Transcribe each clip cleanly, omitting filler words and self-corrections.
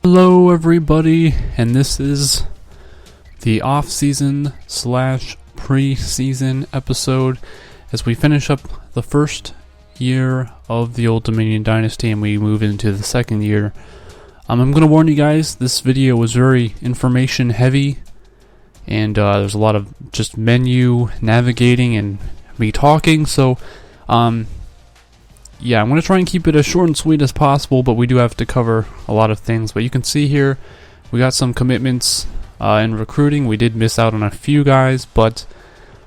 Hello everybody, and this is the off-season slash pre-season episode as we finish up the first year of the Old Dominion Dynasty and we move into the second year. I'm going to warn you guys, this video was very information heavy and there's a lot of just menu navigating and me talking, so yeah, I'm going to try and keep it as short and sweet as possible, but we do have to cover a lot of things. But you can see here, we got some commitments in recruiting. We did miss out on a few guys, but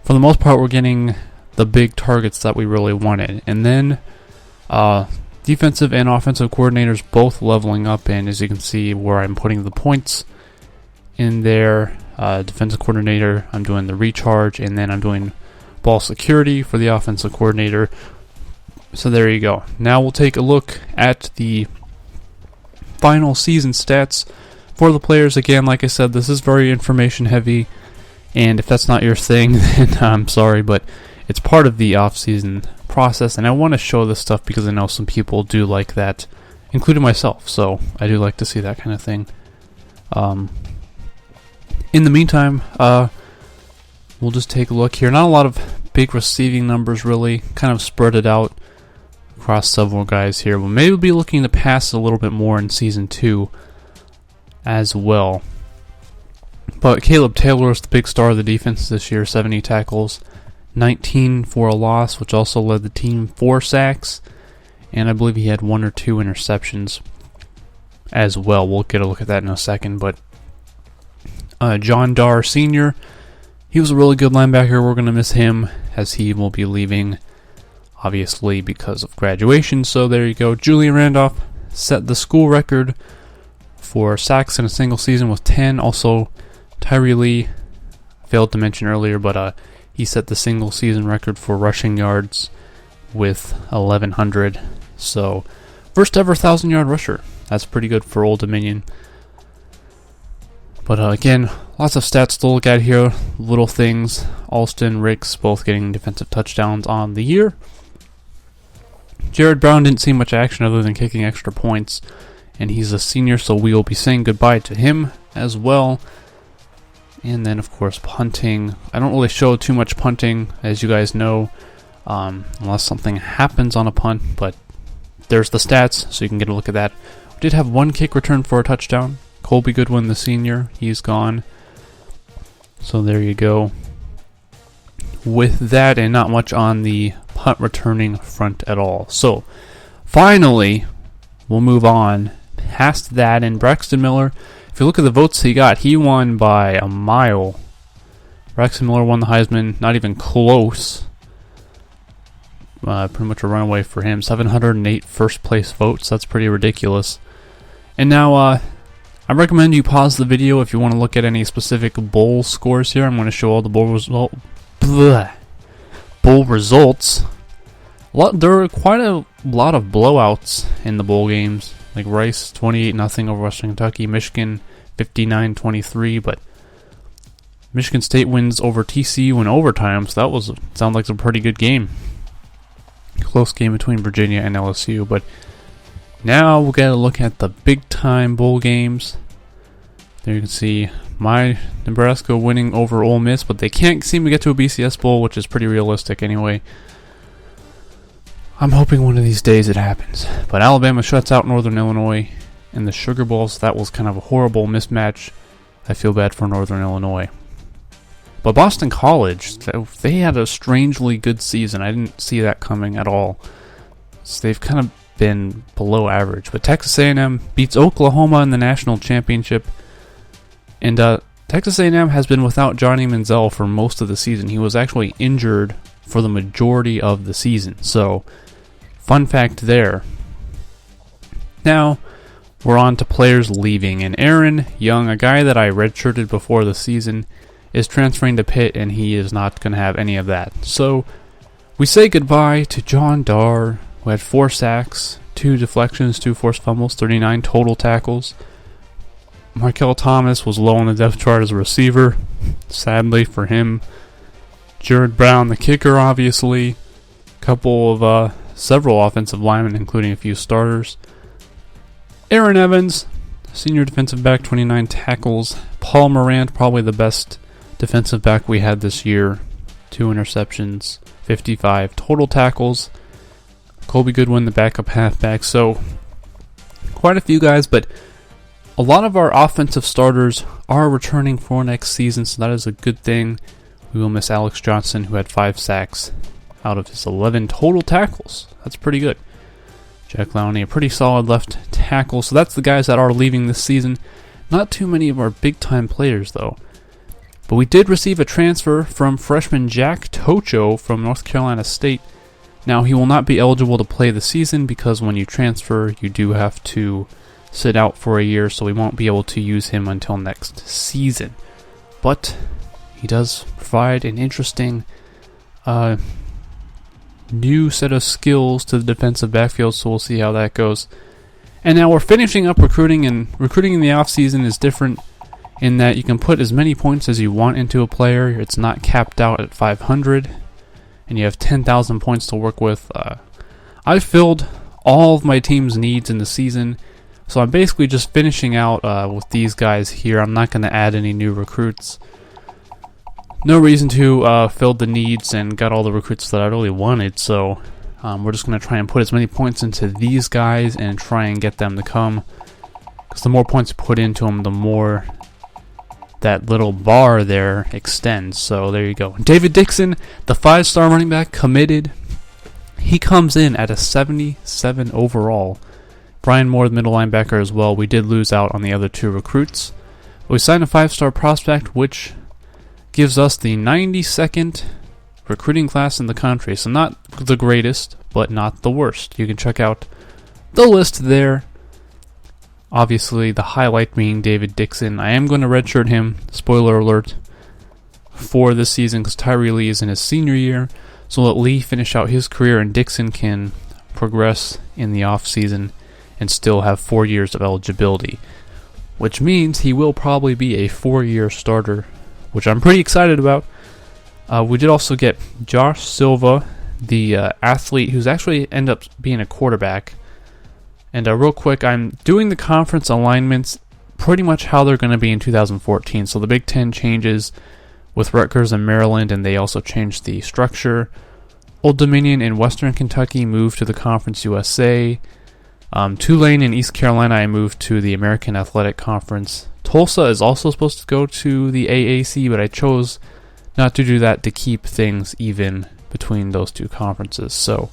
for the most part, we're getting the big targets that we really wanted. And then defensive and offensive coordinators both leveling up, and as you can see where I'm putting the points in there, defensive coordinator, I'm doing the recharge, and then I'm doing ball security for the offensive coordinator. So there you go. Now we'll take a look at the final season stats for the players. Again, like I said, this is very information heavy, and if that's not your thing, then I'm sorry, but it's part of the off-season process, and I want to show this stuff because I know some people do like that, including myself, so I do like to see that kind of thing. In the meantime, we'll just take a look here. Not a lot of big receiving numbers, really, kind of spread it out across several guys here. We'll maybe be looking to pass a little bit more in Season 2 as well. But Caleb Taylor is the big star of the defense this year, 70 tackles, 19 for a loss, which also led the team 4 sacks, and I believe he had 1 or 2 interceptions as well. We'll get a look at that in a second. But John Dar Sr., he was a really good linebacker. We're going to miss him as he will be leaving, obviously, because of graduation. So there you go. Julian Randolph set the school record for sacks in a single season with 10. Also, Tyree Lee, failed to mention earlier, but he set the single season record for rushing yards with 1,100. So, first ever 1,000-yard rusher. That's pretty good for Old Dominion. But again, lots of stats to look at here. Little things. Alston, Ricks, both getting defensive touchdowns on the year. Jared Brown didn't see much action other than kicking extra points, and he's a senior, so we will be saying goodbye to him as well. And then, of course, punting. I don't really show too much punting, as you guys know, unless something happens on a punt, but there's the stats, so you can get a look at that. We did have 1 kick return for a touchdown. Colby Goodwin, the senior, he's gone. So there you go. With that, and not much on the punt returning front at all. So, finally, we'll move on past that. And Braxton Miller, if you look at the votes he got, he won by a mile. Braxton Miller won the Heisman, not even close. Pretty much a runaway for him. 708 first place votes. That's pretty ridiculous. And now, I recommend you pause the video if you want to look at any specific bowl scores here. I'm going to show all the bowl results. There were quite a lot of blowouts in the bowl games. Like Rice 28-0 over Western Kentucky, Michigan 59-23, but Michigan State wins over TCU in overtime, so that sounds like a pretty good game. Close game between Virginia and LSU, but now we'll get a look at the big-time bowl games. There you can see my Nebraska winning over Ole Miss, but they can't seem to get to a BCS bowl, which is pretty realistic anyway. I'm hoping one of these days it happens. But Alabama shuts out Northern Illinois in the Sugar Bowl, so that was kind of a horrible mismatch. I feel bad for Northern Illinois. But Boston College, they had a strangely good season. I didn't see that coming at all. So they've kind of been below average. But Texas A&M beats Oklahoma in the national championship. And Texas A&M has been without Johnny Manziel for most of the season. He was actually injured for the majority of the season. So, fun fact there. Now, we're on to players leaving. And Aaron Young, a guy that I redshirted before the season, is transferring to Pitt, and he is not going to have any of that. So, we say goodbye to John Dar, who had 4 sacks, 2 deflections, 2 forced fumbles, 39 total tackles. Markel Thomas was low on the depth chart as a receiver, sadly for him. Jared Brown, the kicker, obviously. Several offensive linemen, including a few starters. Aaron Evans, Senior defensive back, 29 tackles. Paul Morant, probably the best defensive back we had this year. 2 interceptions, 55 total tackles. Colby Goodwin, the backup halfback. So, quite a few guys, but a lot of our offensive starters are returning for next season, so that is a good thing. We will miss Alex Johnson, who had 5 sacks out of his 11 total tackles. That's pretty good. Jack Lowney, a pretty solid left tackle. So that's the guys that are leaving this season. Not too many of our big-time players, though. But we did receive a transfer from freshman Jack Tocho from North Carolina State. Now, he will not be eligible to play the season because when you transfer, you do have to sit out for a year, so we won't be able to use him until next season. But he does provide an interesting new set of skills to the defensive backfield, so we'll see how that goes. And now we're finishing up recruiting, and recruiting in the offseason is different in that you can put as many points as you want into a player. It's not capped out at 500, and you have 10,000 points to work with. I've filled all of my team's needs in the season, so I'm basically just finishing out with these guys here. I'm not going to add any new recruits. No reason to fill the needs and got all the recruits that I really wanted, so we're just going to try and put as many points into these guys and try and get them to come, because the more points you put into them, the more that little bar there extends. So there you go. David Dixon, the 5-star running back, committed. He comes in at a 77 overall. Brian Moore, the middle linebacker, as well. We did lose out on the other 2 recruits. But we signed a 5-star prospect, which gives us the 92nd recruiting class in the country. So not the greatest, but not the worst. You can check out the list there. Obviously, the highlight being David Dixon. I am going to redshirt him, spoiler alert, for this season because Tyree Lee is in his senior year. So let Lee finish out his career and Dixon can progress in the offseason and still have 4 years of eligibility, which means he will probably be a 4-year starter, which I'm pretty excited about. We did also get Josh Silva, the athlete who's actually ended up being a quarterback. And real quick, I'm doing the conference alignments pretty much how they're going to be in 2014. So the Big Ten changes with Rutgers and Maryland, and they also changed the structure. Old Dominion in Western Kentucky moved to the Conference USA. Tulane in East Carolina, I moved to the American Athletic Conference. Tulsa is also supposed to go to the AAC, but I chose not to do that to keep things even between those 2 conferences. So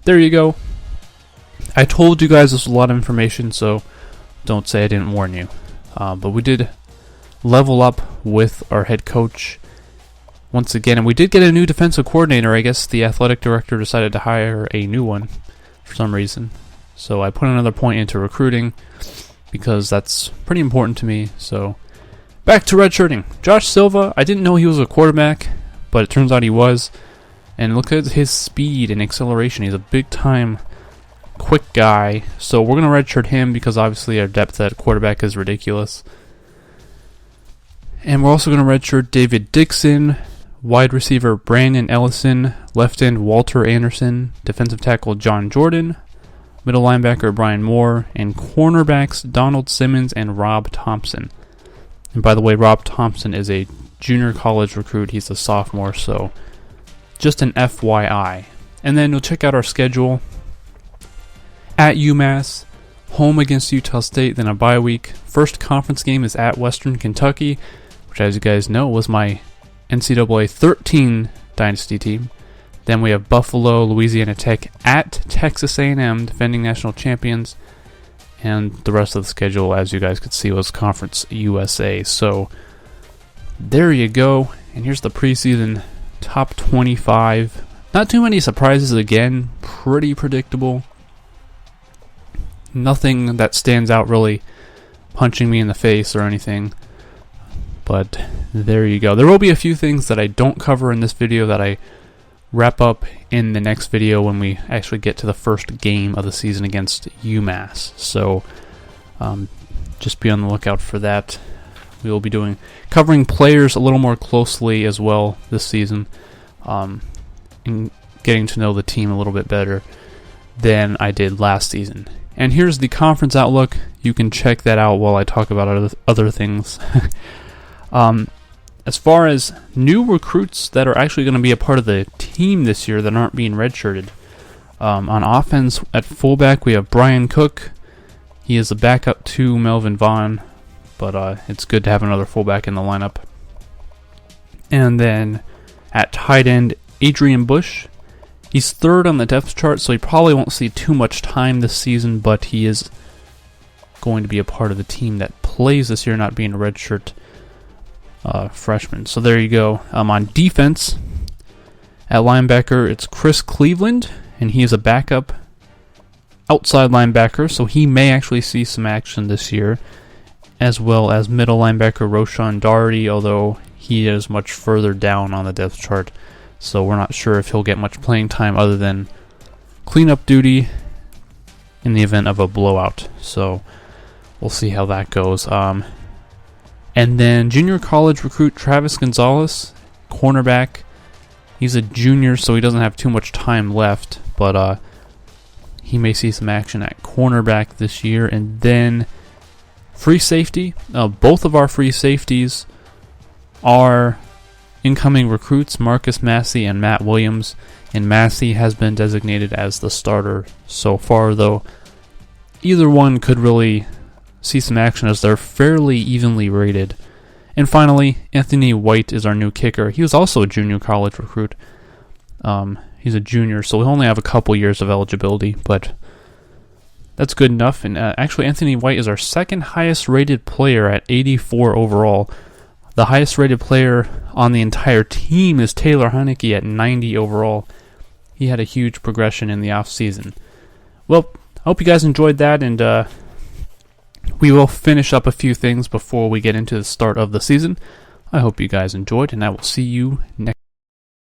there you go. I told you guys this was a lot of information, so don't say I didn't warn you. But we did level up with our head coach once again, and we did get a new defensive coordinator. I guess the athletic director decided to hire a new one for some reason. So I put another point into recruiting because that's pretty important to me. So back to redshirting. Josh Silva, I didn't know he was a quarterback, but it turns out he was. And look at his speed and acceleration. He's a big-time quick guy, so we're going to redshirt him because obviously our depth at quarterback is ridiculous. And we're also going to redshirt David Dixon, wide receiver Brandon Ellison, left end Walter Anderson, defensive tackle John Jordan, middle linebacker Brian Moore, and cornerbacks Donald Simmons and Rob Thompson. And by the way, Rob Thompson is a junior college recruit. He's a sophomore, so just an FYI. And then we'll check out our schedule. At UMass, home against Utah State, then a bye week. First conference game is at Western Kentucky, which, as you guys know, was my NCAA 13 Dynasty team. Then we have Buffalo, Louisiana Tech at Texas A&M, defending national champions. And the rest of the schedule, as you guys could see, was Conference USA. So there you go. And here's the preseason top 25. Not too many surprises again. Pretty predictable. Nothing that stands out really punching me in the face or anything. But there you go. There will be a few things that I don't cover in this video that I wrap up in the next video when we actually get to the first game of the season against UMass. So just be on the lookout for that. We will be covering players a little more closely as well this season, and getting to know the team a little bit better than I did last season. And here's the conference outlook. You can check that out while I talk about other things. As far as new recruits that are actually going to be a part of the team this year that aren't being redshirted, on offense at fullback we have Brian Cook. He is a backup to Melvin Vaughn, but it's good to have another fullback in the lineup. And then at tight end, Adrian Bush. He's third on the depth chart, so he probably won't see too much time this season, but he is going to be a part of the team that plays this year, not being a redshirt freshman. So there you go. On defense, at linebacker, it's Chris Cleveland, and he is a backup outside linebacker, so he may actually see some action this year, as well as middle linebacker Roshan Doherty, although he is much further down on the depth chart, so we're not sure if he'll get much playing time other than cleanup duty in the event of a blowout. So we'll see how that goes. And then junior college recruit Travis Gonzalez, cornerback. He's a junior, so he doesn't have too much time left, but he may see some action at cornerback this year. And then free safety. Both of our free safeties are incoming recruits, Marcus Massey and Matt Williams. And Massey has been designated as the starter so far, though either one could really see some action as they're fairly evenly rated. And finally, Anthony White is our new kicker. He was also a junior college recruit. He's a junior, so he'll only have a couple years of eligibility, but that's good enough. And actually, Anthony White is our second highest rated player at 84 overall. The highest rated player on the entire team is Taylor Heineke at 90 overall. He had a huge progression in the offseason. Well, I hope you guys enjoyed that, and we will finish up a few things before we get into the start of the season. I hope you guys enjoyed, and I will see you next